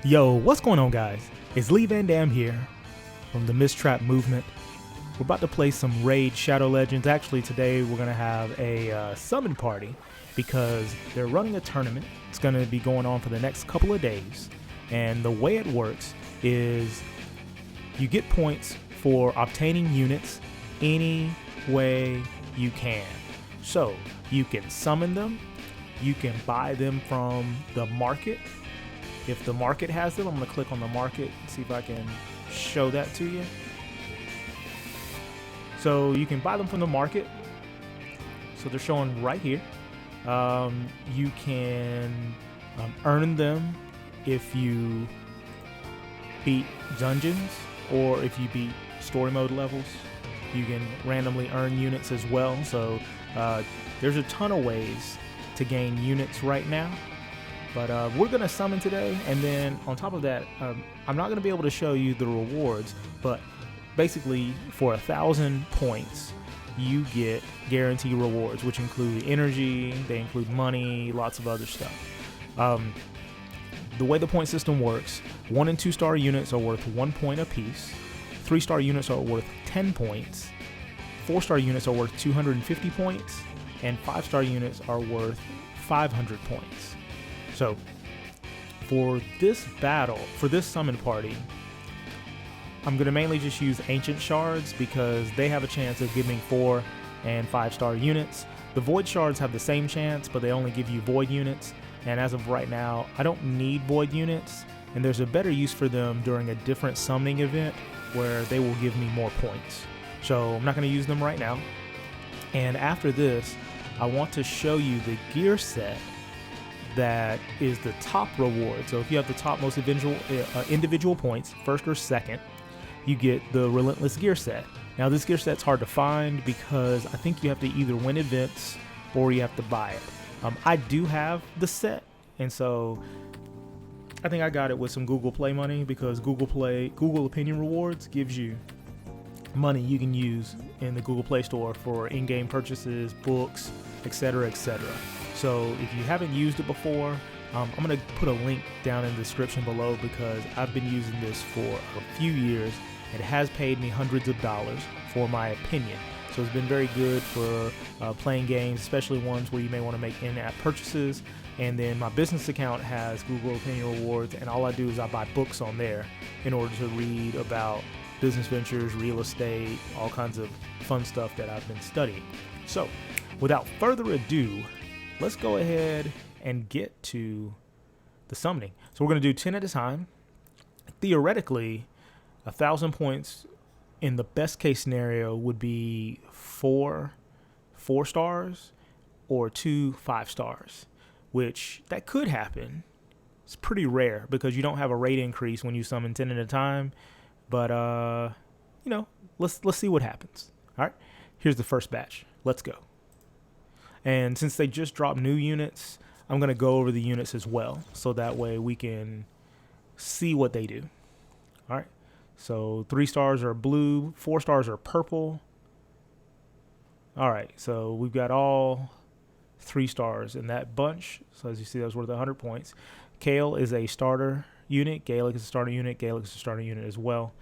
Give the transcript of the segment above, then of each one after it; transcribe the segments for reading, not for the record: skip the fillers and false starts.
Yo, what's going on, guys? It's Lee Van Dam here from the Mistrap Movement. We're about to play some Raid Shadow Legends. Actually, today we're going to have a summon party because they're running a tournament. It's going to be going on for the next couple of days. And the way it works is you get points for obtaining units any way you can. So you can summon them, you can buy them from the market. If the market has them, I'm going to click on the market and see if I can show that to you. So you can buy them from the market. So they're showing right here. You can earn them if you beat dungeons or if you beat story mode levels. You can randomly earn units as well. So there's a ton of ways to gain units right now. But we're going to summon today, and then on top of that, I'm not going to be able to show you the rewards, but basically for 1,000 points, you get guaranteed rewards, which include energy, they include money, lots of other stuff. The way the point system works, 1 and 2 star units are worth 1 point apiece, 3 star units are worth 10 points, 4 star units are worth 250 points, and 5 star units are worth 500 points. So, for this battle, for this summon party, I'm going to mainly just use Ancient Shards because they have a chance of giving 4 and 5 star units. The Void Shards have the same chance, but they only give you Void units. And as of right now, I don't need Void units, and there's a better use for them during a different summoning event where they will give me more points. So, I'm not going to use them right now. And after this, I want to show you the gear set that is the top reward. So if you have the top most individual points, first or second, you get the Relentless gear set. Now this gear set's hard to find because I think you have to either win events or you have to buy it. I do have the set, and so I think I got it with some Google Play money because Google Opinion Rewards gives you money you can use in the Google Play Store for in-game purchases, books, etc., etc. So if you haven't used it before, I'm going to put a link down in the description below because I've been using this for a few years. It has paid me hundreds of dollars for my opinion. So it's been very good for playing games, especially ones where you may want to make in-app purchases. And then my business account has Google Opinion Rewards, and all I do is I buy books on there in order to read about business ventures, real estate, all kinds of fun stuff that I've been studying. So without further ado, let's go ahead and get to the summoning. So we're going to do 10 at a time. Theoretically, 1,000 points in the best case scenario would be 4 stars or 2 5 stars, which that could happen. It's pretty rare because you don't have a rate increase when you summon 10 at a time. But, let's see what happens. All right, here's the first batch. Let's go. And since they just dropped new units, I'm going to go over the units as well, so that way we can see what they do. All right, so 3 stars are blue, 4 stars are purple. All right, so we've got all 3 stars in that bunch. So as you see, that was worth 100 points. Kale is a starter unit. Gaelic is a starter unit. Gaelic is a starter unit as well.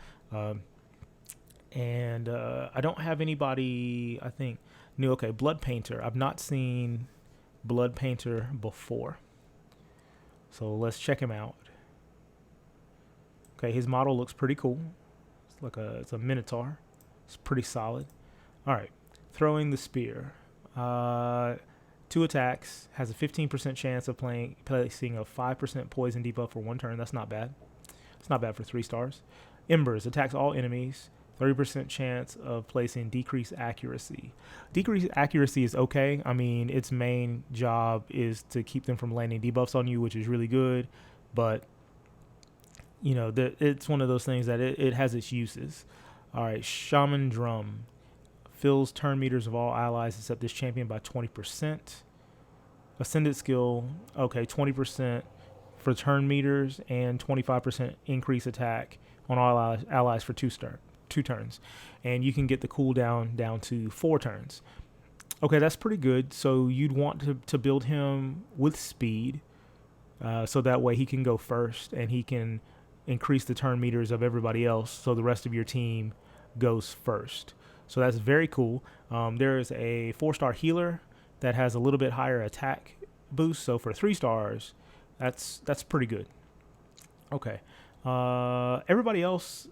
And I don't have anybody, I think, new. Okay, Blood Painter. I've not seen Blood Painter before. So let's check him out. Okay, his model looks pretty cool. It's a Minotaur. It's pretty solid. All right, throwing the spear. 2 attacks, has a 15% chance of placing a 5% poison debuff for 1 turn. That's not bad. It's not bad for 3 stars. Embers, attacks all enemies. 30% chance of placing decreased accuracy. Decreased accuracy is okay. I mean, its main job is to keep them from landing debuffs on you, which is really good. But, it's one of those things that it has its uses. All right, Shaman Drum. Fills turn meters of all allies except this champion by 20%. Ascended skill, okay, 20% for turn meters and 25% increase attack on all allies for 2 turns. And you can get the cooldown down to 4 turns. Okay, that's pretty good. So you'd want to build him with speed. so that way he can go first and he can increase the turn meters of everybody else, so the rest of your team goes first. So that's very cool. There is a 4-star healer that has a little bit higher attack boost. So for 3 stars, that's pretty good. Okay. Everybody else,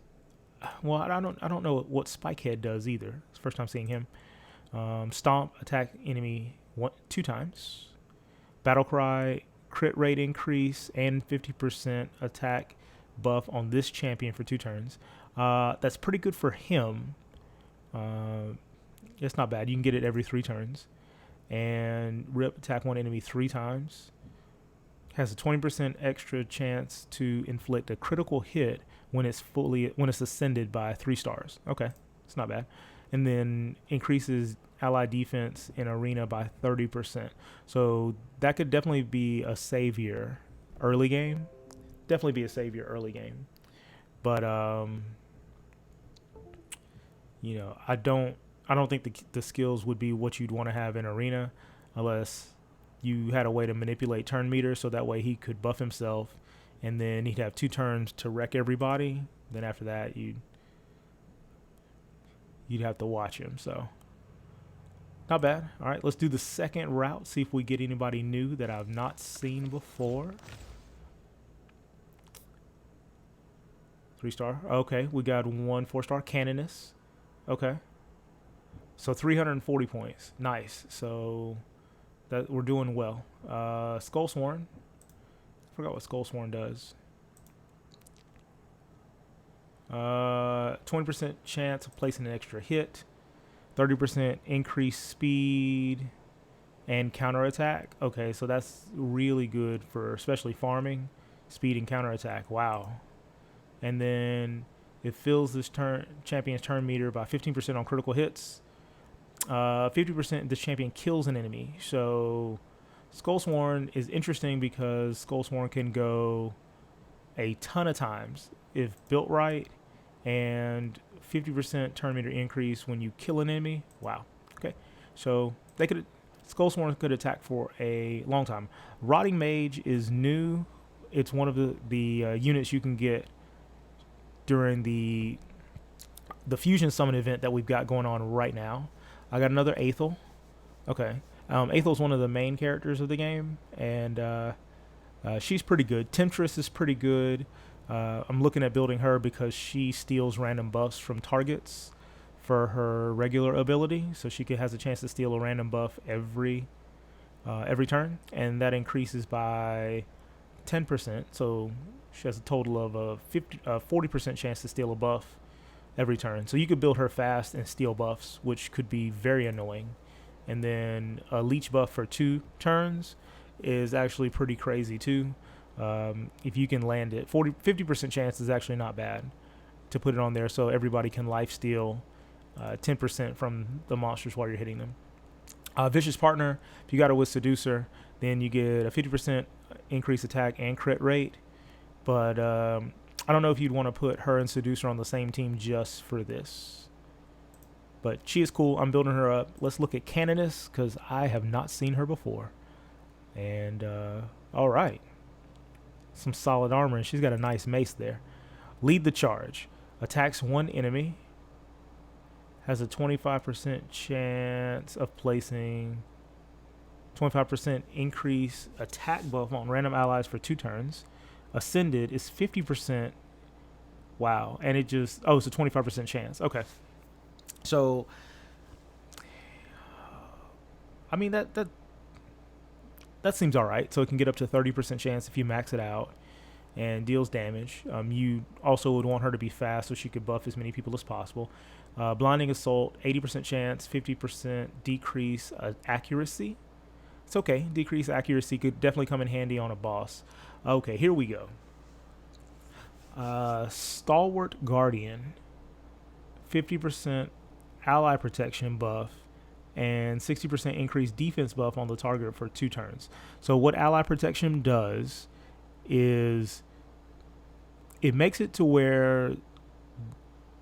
well, I don't know what Spikehead does either. It's the first time seeing him. Stomp, attack enemy 2 times. Battle Cry, crit rate increase, and 50% attack buff on this champion for 2 turns. That's pretty good for him. It's not bad. You can get it every 3 turns. And rip, attack 1 enemy 3 times. Has a 20% extra chance to inflict a critical hit when it's ascended by 3 stars. Okay, it's not bad. And then increases ally defense in arena by 30%. So that could definitely be a savior early game. Definitely be a savior early game. But you know, I don't think the skills would be what you'd want to have in arena, unless you had a way to manipulate turn meter so that way he could buff himself, and then he'd have 2 turns to wreck everybody. Then after that, you'd have to watch him. So not bad. All right, let's do the second route, see if we get anybody new that I've not seen before. 3-star. Okay, we got 1 4-star Canoness. Okay. So 340 points. Nice. So that we're doing well. Skullsworn. I forgot what Skullsworn does. 20% chance of placing an extra hit. 30% increased speed and counterattack. Okay, so that's really good for especially farming. Speed and counterattack. Wow. And then it fills this champion's turn meter by 15% on critical hits. 50% this champion kills an enemy. So Skullsworn is interesting because Skullsworn can go a ton of times if built right, and 50% turn meter increase when you kill an enemy. Wow. Okay. So Skullsworn could attack for a long time. Rotting Mage is new. It's one of the units you can get during the Fusion Summon event that we've got going on right now. I got another Athel. Okay. Athel's one of the main characters of the game, and she's pretty good. Temptress is pretty good. I'm looking at building her because she steals random buffs from targets for her regular ability, so she has a chance to steal a random buff every turn, and that increases by 10%. So she has a total of a 40% chance to steal a buff every turn. So you could build her fast and steal buffs, which could be very annoying. And then a leech buff for 2 turns is actually pretty crazy too. If you can land it, 50% chance is actually not bad to put it on there, so everybody can life steal 10% from the monsters while you're hitting them. Vicious Partner, if you got it with Seducer, then you get a 50% increased attack and crit rate. But I don't know if you'd want to put her and Seducer on the same team just for this. But she is cool. I'm building her up. Let's look at Canoness, because I have not seen her before. And, all right. Some solid armor, and she's got a nice mace there. Lead the charge. Attacks 1 enemy. Has a 25% chance of placing 25% increase attack buff on random allies for 2 turns. Ascended is 50%. Wow. And it just, it's a 25% chance. Okay. So, I mean, that seems all right. So it can get up to 30% chance if you max it out and deals damage. You also would want her to be fast so she could buff as many people as possible. Blinding Assault, 80% chance, 50% decrease accuracy. It's okay. Decrease accuracy could definitely come in handy on a boss. Okay, here we go. Stalwart Guardian, 50% ally protection buff and 60% increased defense buff on the target for 2 turns. So what ally protection does is it makes it to where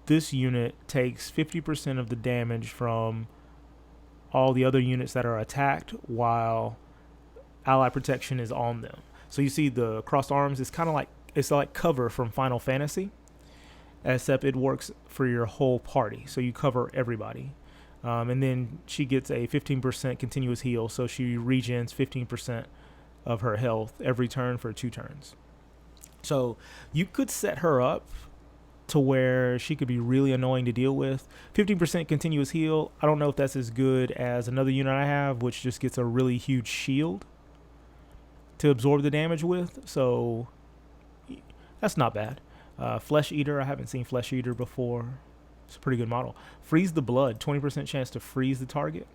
this unit takes 50% of the damage from all the other units that are attacked while ally protection is on them. So you see the crossed arms. It's kind of like cover from Final Fantasy, except it works for your whole party. So you cover everybody. And then she gets a 15% continuous heal, so she regens 15% of her health every turn for 2 turns. So you could set her up to where she could be really annoying to deal with. 15% continuous heal, I don't know if that's as good as another unit I have, which just gets a really huge shield to absorb the damage with, so that's not bad. Flesh Eater, I haven't seen Flesh Eater before. It's a pretty good model. Freeze the Blood, 20% chance to freeze the target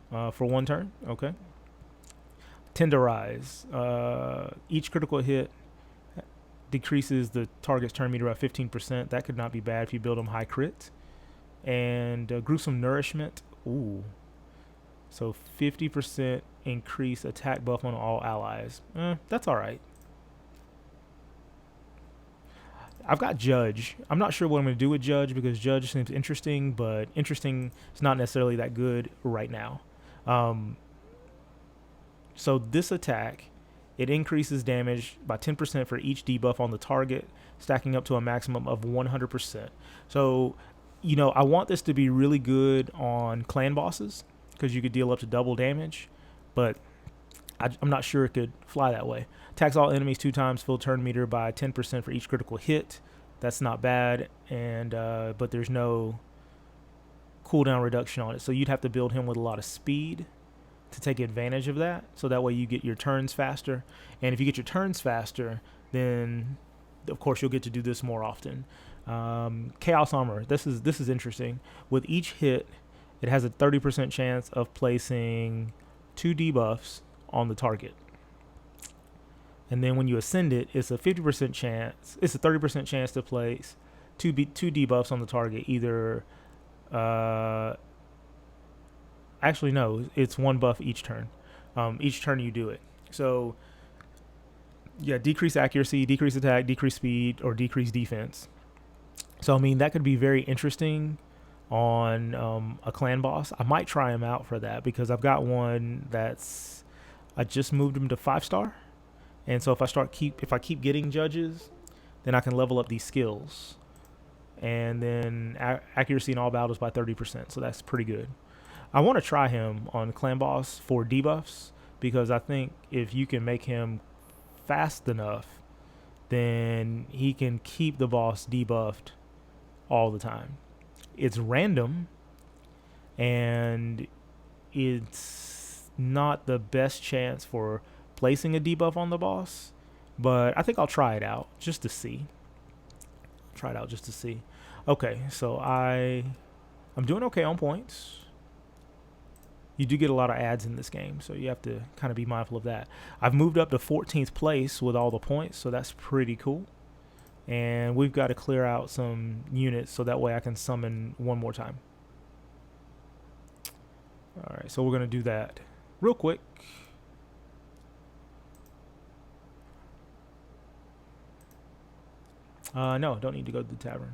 for 1 turn. Okay. Tenderize. Each critical hit decreases the target's turn meter by 15%. That could not be bad if you build them high crit. And Gruesome Nourishment. Ooh. So 50% increase attack buff on all allies. That's all right. I've got Judge. I'm not sure what I'm going to do with Judge because Judge seems interesting, but interesting is not necessarily that good right now. So this attack, it increases damage by 10% for each debuff on the target, stacking up to a maximum of 100%. So, you know, I want this to be really good on clan bosses because you could deal up to double damage, but I'm not sure it could fly that way. Attacks all enemies 2 times, full turn meter by 10% for each critical hit. That's not bad, and but there's no cooldown reduction on it. So you'd have to build him with a lot of speed to take advantage of that. So that way you get your turns faster. And if you get your turns faster, then of course you'll get to do this more often. Chaos Armor. This is interesting. With each hit, it has a 30% chance of placing 2 debuffs on the target. And then when you ascend it, it's a 50% chance. It's a 30% chance to place two debuffs on the target. Either, actually no, it's 1 buff each turn. Each turn you do it. So yeah, decrease accuracy, decrease attack, decrease speed, or decrease defense. So I mean that could be very interesting on a clan boss. I might try him out for that because I've got one that's I just moved him to 5-star. And so if I keep getting judges, then I can level up these skills. And then accuracy in all battles by 30%. So that's pretty good. I want to try him on clan boss for debuffs because I think if you can make him fast enough, then he can keep the boss debuffed all the time. It's random and it's not the best chance for placing a debuff on the boss, but I think I'll try it out just to see. Okay, so I'm doing okay on points. You do get a lot of ads in this game, so you have to kind of be mindful of that. I've moved up to 14th place with all the points, so that's pretty cool. And we've got to clear out some units so that way I can summon one more time. All right, so we're going to do that real quick. No, don't need to go to the tavern.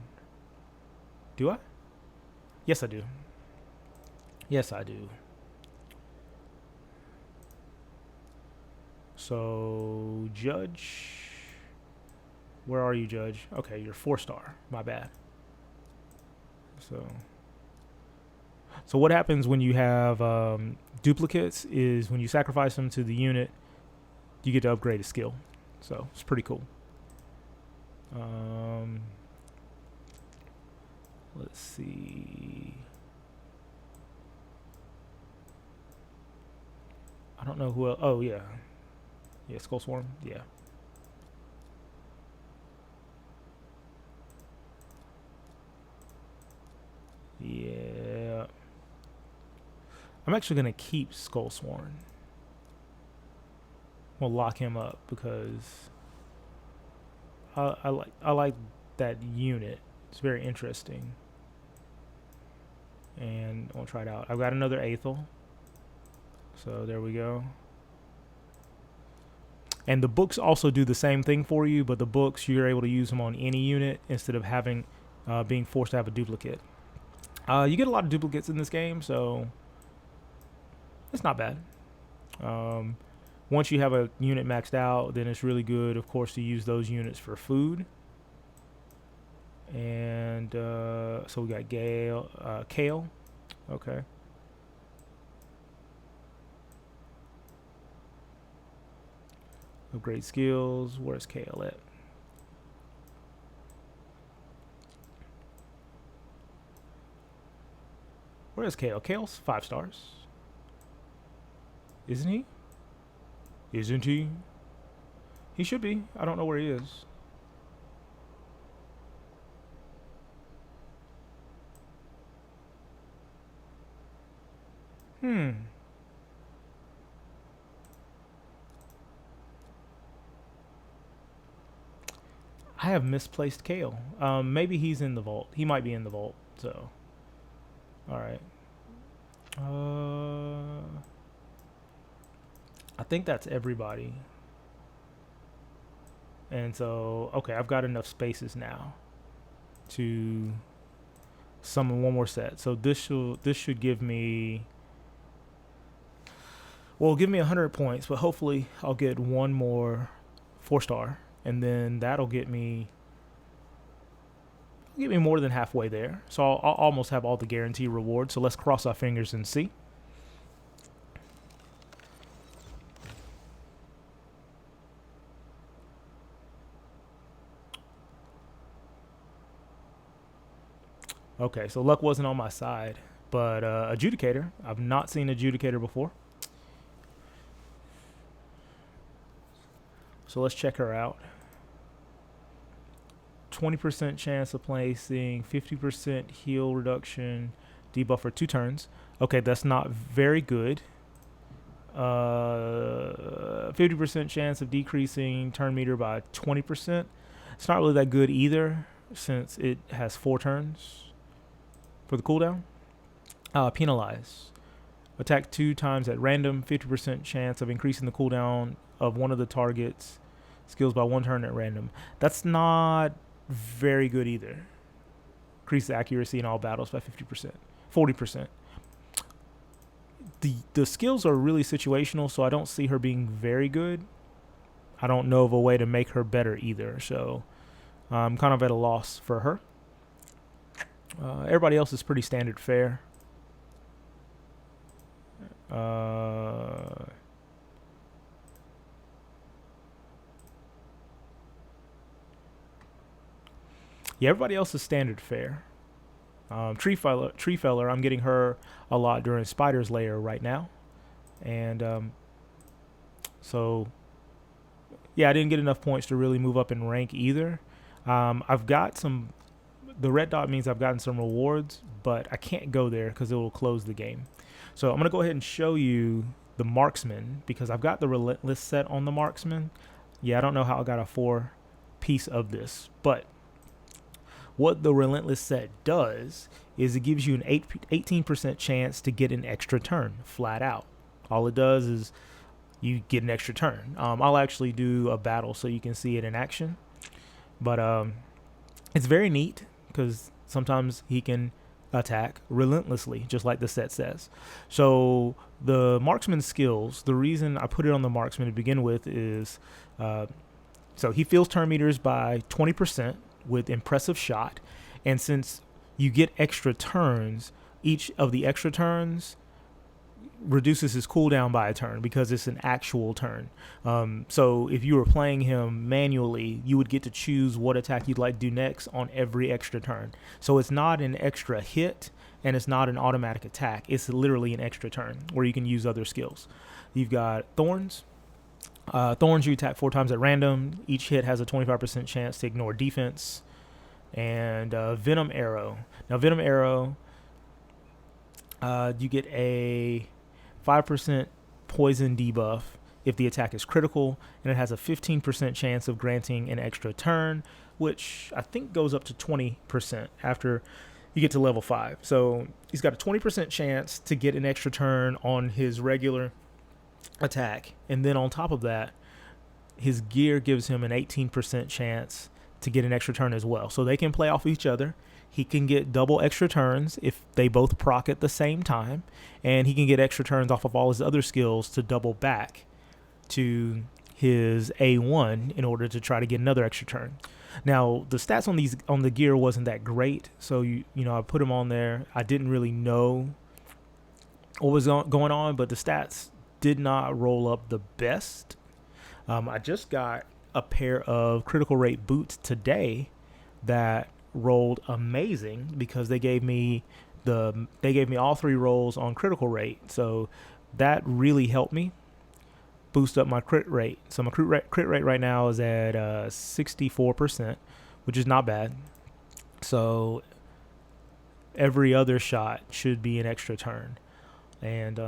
Do I? Yes, I do. Yes, I do. So, Judge. Where are you, Judge? Okay, you're 4-star. My bad. So what happens when you have duplicates is when you sacrifice them to the unit, you get to upgrade a skill. So, it's pretty cool. Let's see. I don't know who else. Oh, yeah. Yeah, Skull Swarm. Yeah. Yeah. I'm actually going to keep Skull Swarm. We'll lock him up because I like that unit. It's very interesting. And I'll try it out. I've got another Aethel. So there we go. And the books also do the same thing for you, but the books, you're able to use them on any unit instead of having being forced to have a duplicate. You get a lot of duplicates in this game, so it's not bad. Once you have a unit maxed out, then it's really good, of course, to use those units for food. And so we got Kale. Okay. Upgrade skills. Where's Kale at? Where is Kale? Kale's 5 stars. Isn't he? Isn't he? He should be. I don't know where he is. I have misplaced Kale. Maybe he's in the vault. He might be in the vault. So, all right. I think that's everybody. And so, okay, I've got enough spaces now to summon one more set. So this should give me, well, give me 100 points, but hopefully I'll get one more 4-star, and then that'll get me more than halfway there. So I'll almost have all the guaranteed rewards. So let's cross our fingers and see. Okay, so luck wasn't on my side, but Adjudicator. I've not seen Adjudicator before. So let's check her out. 20% chance of placing, 50% heal reduction, debuff for 2 turns. Okay, that's not very good. 50% chance of decreasing turn meter by 20%. It's not really that good either, since it has 4 turns for the cooldown. Penalize. Attack 2 times at random, 50% chance of increasing the cooldown of one of the target's skills by 1 turn at random. That's not very good either. Increase the accuracy in all battles by 50%, 40%. The skills are really situational, so I don't see her being very good. I don't know of a way to make her better either, so I'm kind of at a loss for her. Everybody else is pretty standard fare. Yeah, everybody else is standard fare. Tree Feller, I'm getting her a lot during Spider's Lair right now. And so, yeah, I didn't get enough points to really move up in rank either. I've got some, the red dot means I've gotten some rewards, but I can't go there because it will close the game. So I'm going to go ahead and show you the Marksman, because I've got the Relentless set on the Marksman. Yeah, I don't know how I got a 4-piece of this, but what the Relentless set does is it gives you an 18% chance to get an extra turn, flat out. All it does is you get an extra turn. I'll actually do a battle so you can see it in action. But it's very neat because sometimes he can attack relentlessly, just like the set says. So the Marksman Skills, the reason I put it on the Marksman to begin with is, so he fills turn meters by 20%, with impressive shot, and since you get extra turns, each of the extra turns reduces his cooldown by a turn because it's an actual turn. So if you were playing him manually, you would get to choose what attack you'd like to do next on every extra turn. So it's not an extra hit and it's not an automatic attack. It's literally an extra turn where you can use other skills. You've got Thorns. Thorns, you attack 4 times at random. Each hit has a 25% chance to ignore defense. And Venom Arrow. Now, Venom Arrow, you get a 5% poison debuff if the attack is critical, and it has a 15% chance of granting an extra turn, which I think goes up to 20% after you get to level 5. So he's got a 20% chance to get an extra turn on his regular attack, and then on top of that, his gear gives him an 18% chance to get an extra turn as well. So they can play off each other. He can get double extra turns if they both proc at the same time, and he can get extra turns off of all his other skills to double back to his A1 in order to try to get another extra turn. Now, the stats on the gear wasn't that great, so you know, I put them on there. I didn't really know what was going on, but the stats did not roll up the best. I just got a pair of critical rate boots today that rolled amazing because they gave me all 3 rolls on critical rate, so that really helped me boost up my crit rate. So my crit rate right now is at 64%, which is not bad. So every other shot should be an extra turn. And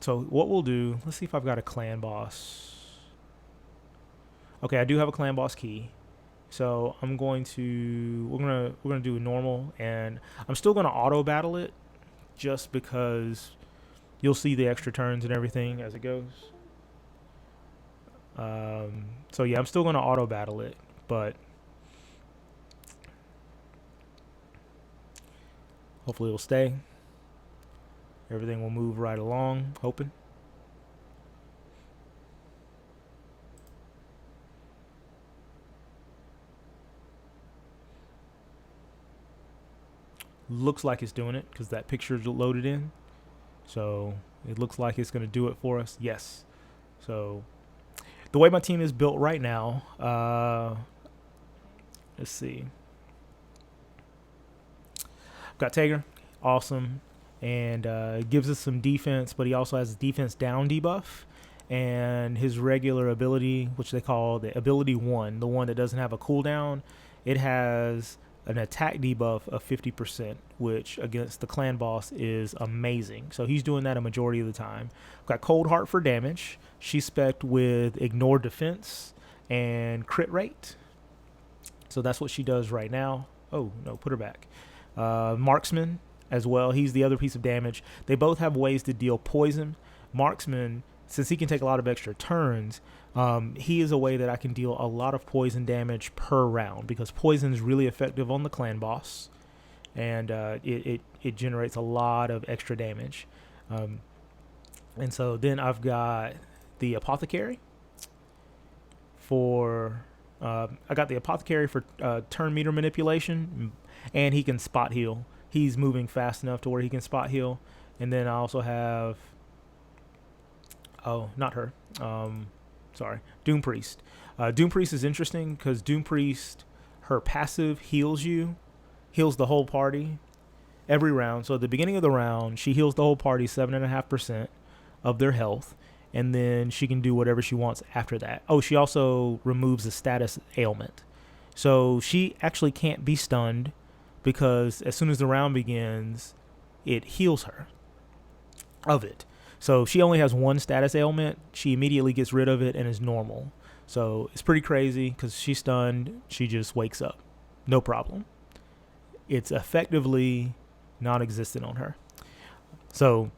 so what we'll do, let's see if I've got a clan boss. Okay, I do have a clan boss key. So we're gonna do a normal, and I'm still gonna auto battle it just because you'll see the extra turns and everything as it goes. So yeah, I'm still going to auto battle it, but hopefully it'll stay. Everything will move right along, hoping. Looks like it's doing it because that picture's loaded in. So it looks like it's going to do it for us. Yes. So the way my team is built right now, let's see. I've got Tager, awesome, and gives us some defense, but he also has a defense down debuff, and his regular ability, which they call the ability 1, the one that doesn't have a cooldown, it has an attack debuff of 50%, which against the clan boss is amazing. So he's doing that a majority of the time. I've got Cold Heart for damage. She's spec'd with ignore defense and crit rate. So that's what she does right now. Oh, no, put her back. Marksman as well. He's the other piece of damage. They both have ways to deal poison. Marksman, since he can take a lot of extra turns, he is a way that I can deal a lot of poison damage per round because poison is really effective on the clan boss, and it generates a lot of extra damage. And so then I've got the Apothecary for turn meter manipulation, and he can spot heal. He's moving fast enough to where he can spot heal. And then I also have, oh, not her. Sorry, Doom Priest. Doom Priest is interesting because Doom Priest, her passive heals the whole party every round. So at the beginning of the round, she heals the whole party 7.5% of their health, and then she can do whatever she wants after that. Oh, she also removes a status ailment. So she actually can't be stunned because as soon as the round begins, it heals her of it. So she only has one status ailment. She immediately gets rid of it and is normal. So it's pretty crazy because she's stunned. She just wakes up. No problem. It's effectively non-existent on her. So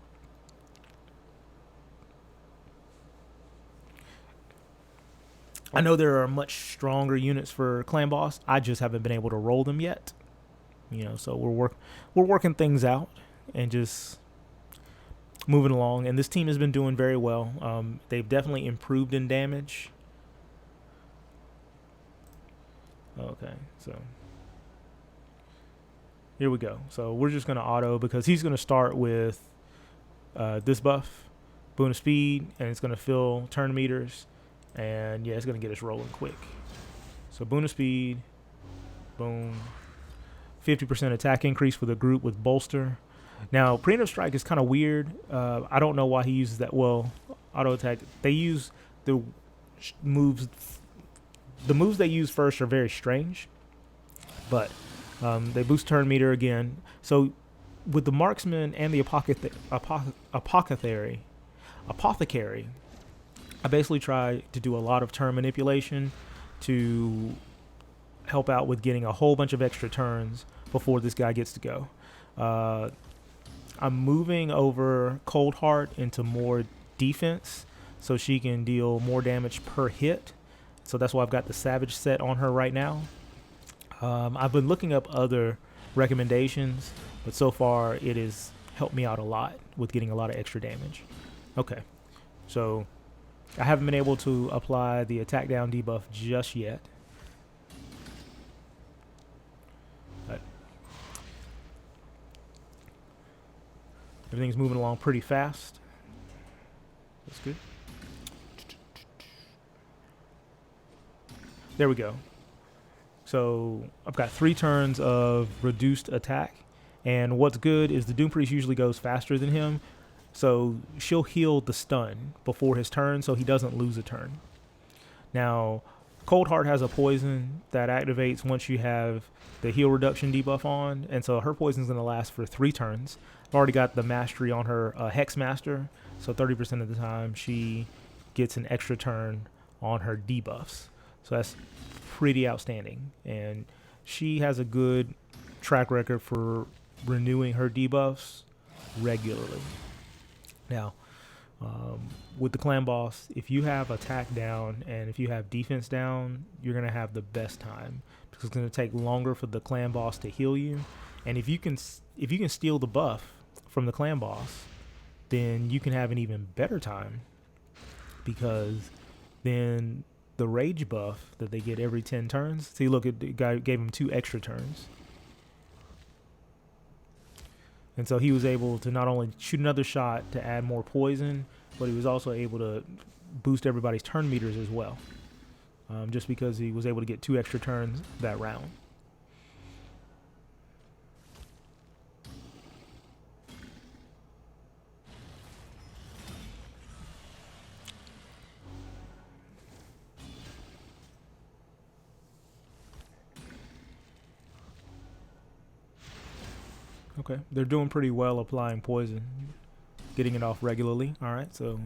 I know there are much stronger units for Clan Boss. I just haven't been able to roll them yet. So we're working things out and just moving along, and this team has been doing very well. They've definitely improved in damage. Okay, so here we go. So we're just going to auto because he's going to start with this buff, boon of speed, and it's going to fill turn meters, and yeah, it's going to get us rolling quick. So boon of speed, boom, 50% attack increase for the group with bolster. Now, preemptive strike is kind of weird. I don't know why he uses that. Well, auto attack. They use the moves. The moves they use first are very strange, but they boost turn meter again. So, with the marksman and the apothecary, I basically try to do a lot of turn manipulation to help out with getting a whole bunch of extra turns before this guy gets to go. I'm moving over Cold Heart into more defense so she can deal more damage per hit. So that's why I've got the Savage set on her right now. I've been looking up other recommendations, but so far it has helped me out a lot with getting a lot of extra damage. Okay, so I haven't been able to apply the attack down debuff just yet. But everything's moving along pretty fast. That's good. There we go. So I've got 3 turns of reduced attack. And what's good is the Doom Priest usually goes faster than him. So she'll heal the stun before his turn so he doesn't lose a turn. Now, Cold Heart has a poison that activates once you have the heal reduction debuff on. And so her poison's going to last for 3 turns. I've already got the mastery on her Hex Master. So 30% of the time she gets an extra turn on her debuffs. So that's pretty outstanding. And she has a good track record for renewing her debuffs regularly. Now, with the clan boss, if you have attack down and if you have defense down, you're going to have the best time because it's going to take longer for the clan boss to heal you. And if you can steal the buff from the clan boss, then you can have an even better time because then the rage buff that they get every 10 turns. See, look, the guy gave him 2 extra turns. And so he was able to not only shoot another shot to add more poison, but he was also able to boost everybody's turn meters as well. Just because he was able to get 2 extra turns that round. Okay, they're doing pretty well applying poison, getting it off regularly. All right, so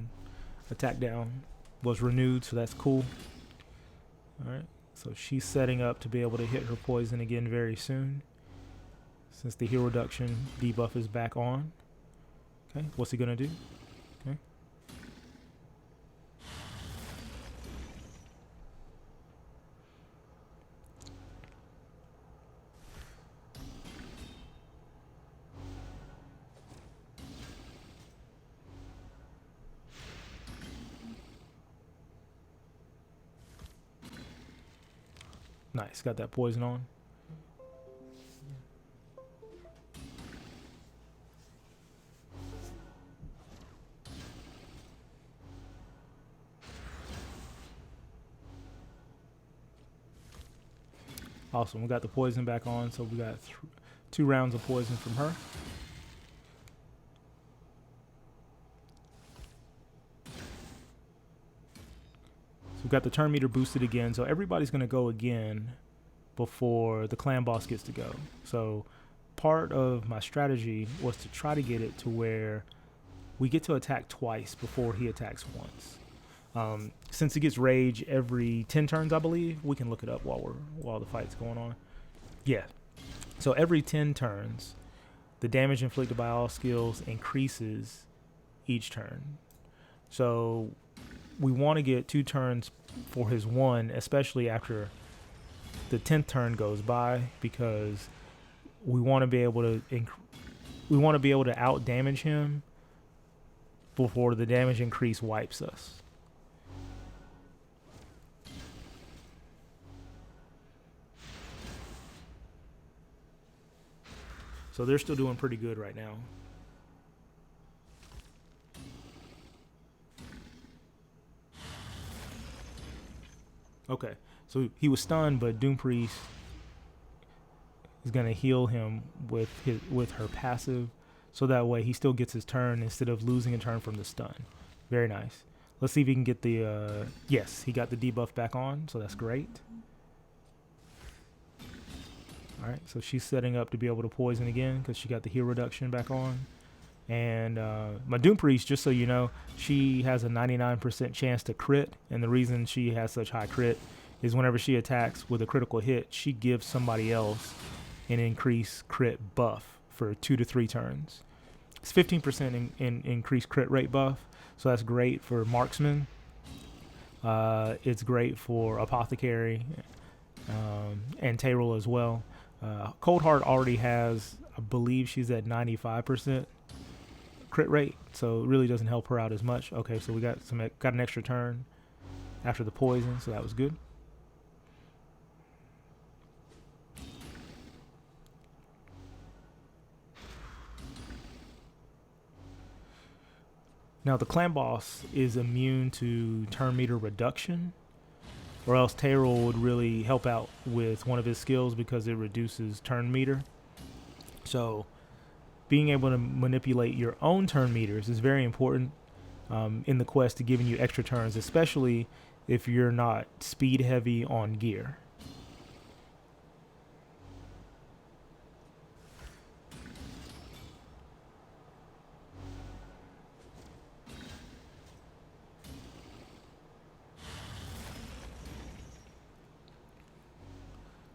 attack down was renewed, so that's cool. All right, so she's setting up to be able to hit her poison again very soon since the heal reduction debuff is back on. Okay, what's he gonna do? Okay. Nice, got that poison on. Awesome, we got the poison back on, so we got 2 rounds of poison from her. We've got the turn meter boosted again, so everybody's going to go again before the clan boss gets to go. So part of my strategy was to try to get it to where we get to attack twice before he attacks once. Since he gets rage every 10 turns, I believe, we can look it up while the fight's going on. Yeah. So every 10 turns, the damage inflicted by all skills increases each turn. So we want to get 2 turns for his 1, especially after the 10th turn goes by, because we want to be able to out damage him before the damage increase wipes us. So they're still doing pretty good right now. Okay, so he was stunned, but Doom Priest is going to heal him with her passive, so that way he still gets his turn instead of losing a turn from the stun. Very nice. Let's see if he can get the, yes, he got the debuff back on, so that's great. All right, so she's setting up to be able to poison again because she got the heal reduction back on. And my Doom Priest, just so you know, she has a 99% chance to crit, and the reason she has such high crit is whenever she attacks with a critical hit, she gives somebody else an increased crit buff for 2 to 3 turns. It's 15% in increased crit rate buff, so that's great for Marksman. It's great for Apothecary and Tyrell as well. Cold Heart already has, I believe she's at 95% crit rate, so it really doesn't help her out as much. Okay, so we got an extra turn after the poison, so that was good. Now the clan boss is immune to turn meter reduction, or else Tayrol would really help out with one of his skills because it reduces turn meter. So being able to manipulate your own turn meters is very important in the quest to giving you extra turns, especially if you're not speed heavy on gear.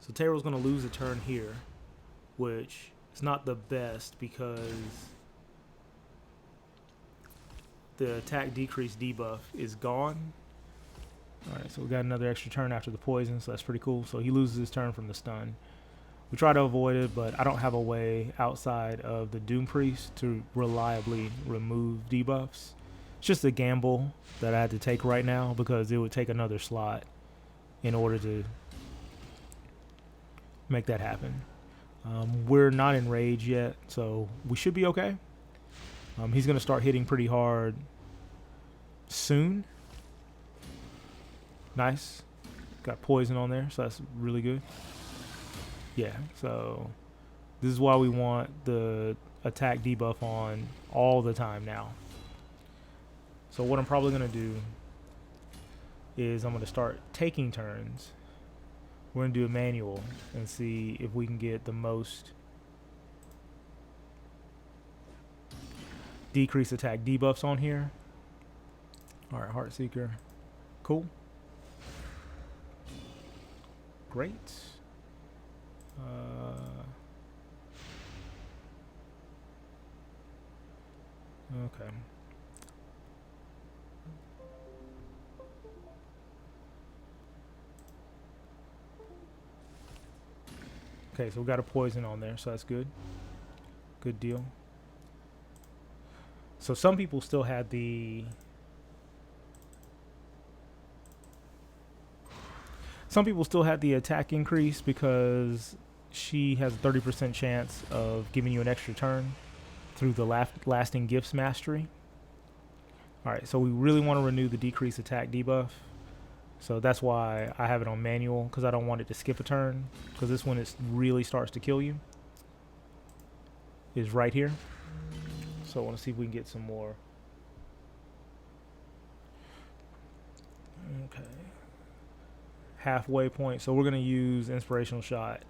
So Tayrol's going to lose a turn here, which is not the best because the attack decrease debuff is gone. Alright, so we got another extra turn after the poison, so that's pretty cool. So he loses his turn from the stun. We try to avoid it, but I don't have a way outside of the Doom Priest to reliably remove debuffs. It's just a gamble that I had to take right now because it would take another slot in order to make that happen. We're not in rage yet, so we should be okay. He's going to start hitting pretty hard soon. Nice. Got poison on there, so that's really good. Yeah, so this is why we want the attack debuff on all the time now. So what I'm probably going to do is I'm going to start taking turns. We're going to do a manual and see if we can get the most decrease attack debuffs on here. Alright, Heartseeker. Cool. Great. Okay. Okay, so we got a poison on there, so that's good. Good deal. So some people still had the... Some people still had the attack increase because she has a 30% chance of giving you an extra turn through the lasting gifts mastery. Alright, so we really want to renew the decrease attack debuff. So that's why I have it on manual, because I don't want it to skip a turn, because this one it really starts to kill you. Is right here. So I want to see if we can get some more. Okay. Halfway point. So we're going to use inspirational shot.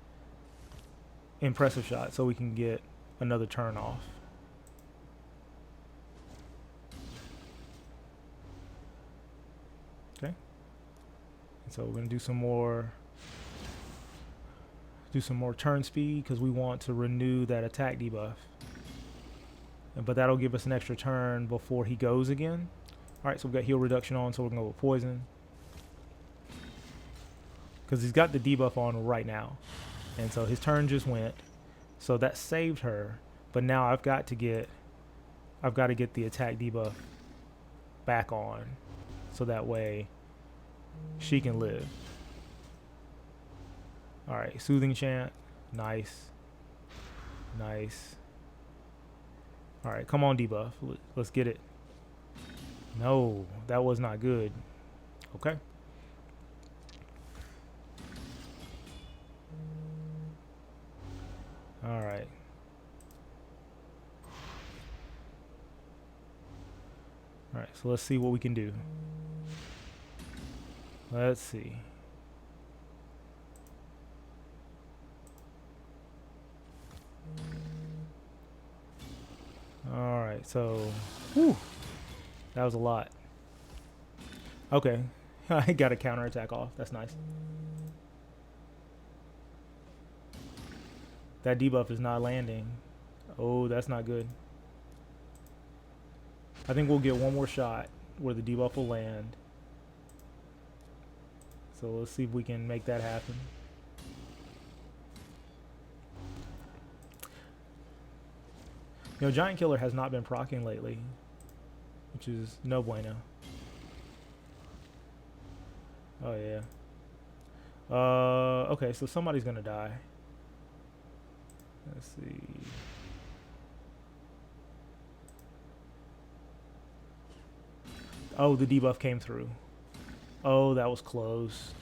Impressive shot, so we can get another turn off. Okay. And so we're going to do some more turn speed because we want to renew that attack debuff. But that'll give us an extra turn before he goes again. Alright, so we've got heal reduction on, so we're going to go with poison. Because he's got the debuff on right now. And so his turn just went. So that saved her. But now I've got to get the attack debuff back on. So that way she can live. Alright, soothing chant. Nice. Nice. Alright, come on debuff. Let's get it. No, that was not good. Okay. Alright. Alright, so let's see what we can do. Let's see. Alright, so whew, that was a lot. Okay. I got a counterattack off. That's nice. That debuff is not landing. Oh, that's not good. I think we'll get one more shot where the debuff will land. So let's see if we can make that happen. You know, Giant Killer has not been proccing lately, which is no bueno. Oh yeah. Okay, so somebody's gonna die. Let's see. Oh, the debuff came through. Oh, that was close.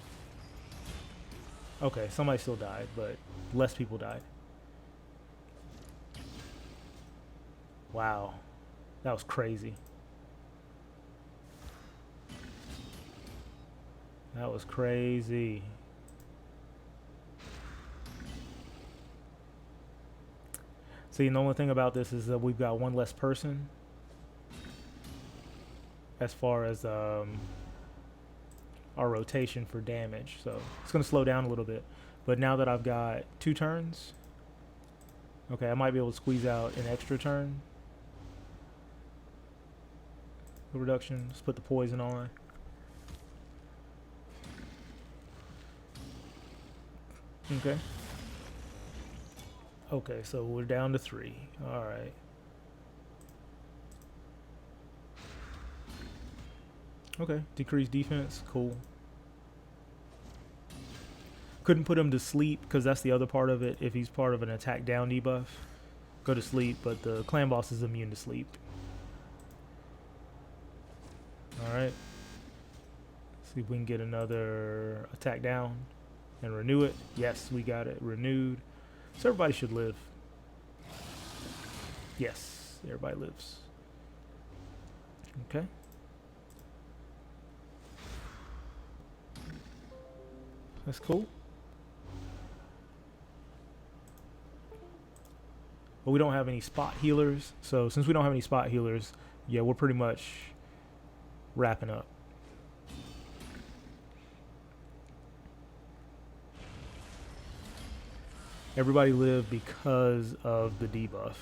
Okay, somebody still died, but less people died. Wow. That was crazy. That was crazy. See, the only thing about this is that we've got one less person as far as our rotation for damage. So it's going to slow down a little bit. But now that I've got 2 turns, okay, I might be able to squeeze out an extra turn. The reduction, just put the poison on. Okay. Okay, so we're down to 3. All right. Okay, decreased defense, cool. Couldn't put him to sleep because that's the other part of it. If he's part of an attack down debuff, go to sleep, but the clan boss is immune to sleep. All right. See if we can get another attack down and renew it. Yes, we got it renewed. So everybody should live. Yes, everybody lives. Okay. That's cool. But we don't have any spot healers. So since we don't have any spot healers, yeah, we're pretty much wrapping up. Everybody lived because of the debuff.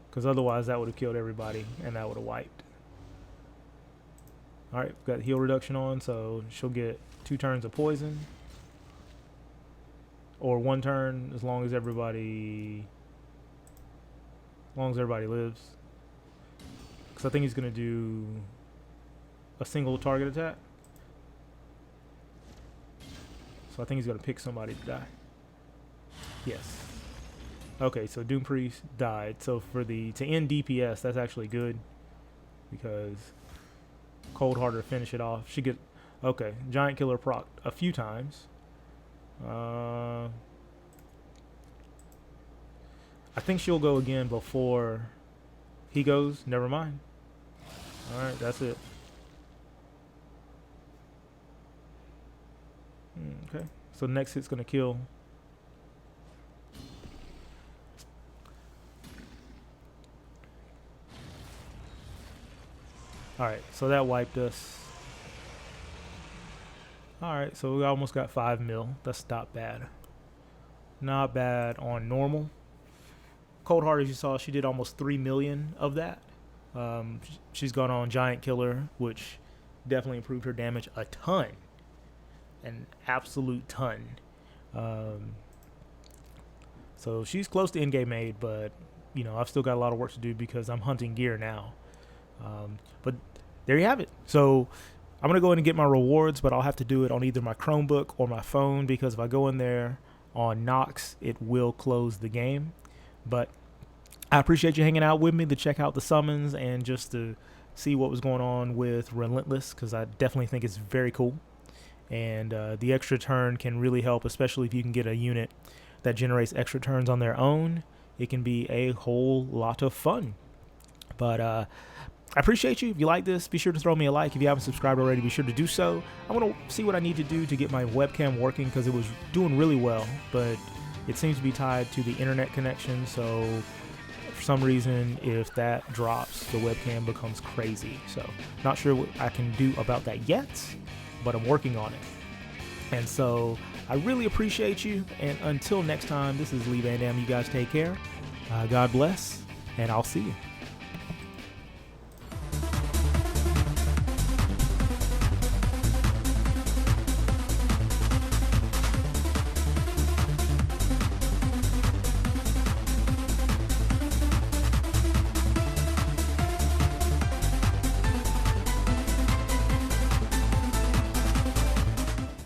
Because otherwise that would have killed everybody and that would have wiped. Alright, we've got heal reduction on, so she'll get 2 turns of poison. Or 1 turn as long as everybody lives. Because I think he's going to do a single target attack. So I think he's going to pick somebody to die. Yes. Okay, so Doom Priest died. So for to end DPS, that's actually good. Because Cold Hearted to finish it off. She get okay. Giant Killer proc a few times. I think she'll go again before he goes. Never mind. Alright, that's it. Okay. So next hit's gonna kill. Alright, so that wiped us. Alright, so we almost got 5 mil. That's not bad. Not bad on normal. Cold Heart, as you saw, she did almost 3 million of that. She's gone on Giant Killer, which definitely improved her damage a ton. An absolute ton. So she's close to in-game made, but you know, I've still got a lot of work to do because I'm hunting gear now. But there you have it. So I'm going to go in and get my rewards, but I'll have to do it on either my Chromebook or my phone because if I go in there on Nox, it will close the game. But I appreciate you hanging out with me to check out the summons and just to see what was going on with Relentless because I definitely think it's very cool. And the extra turn can really help, especially if you can get a unit that generates extra turns on their own. It can be a whole lot of fun. But I appreciate you. If you like this, be sure to throw me a like. If you haven't subscribed already, be sure to do so. I'm going to see what I need to do to get my webcam working because it was doing really well, but it seems to be tied to the internet connection. So for some reason, if that drops, the webcam becomes crazy. So not sure what I can do about that yet, but I'm working on it. And so I really appreciate you. And until next time, this is Lee Van Dam. You guys take care. God bless, and I'll see you.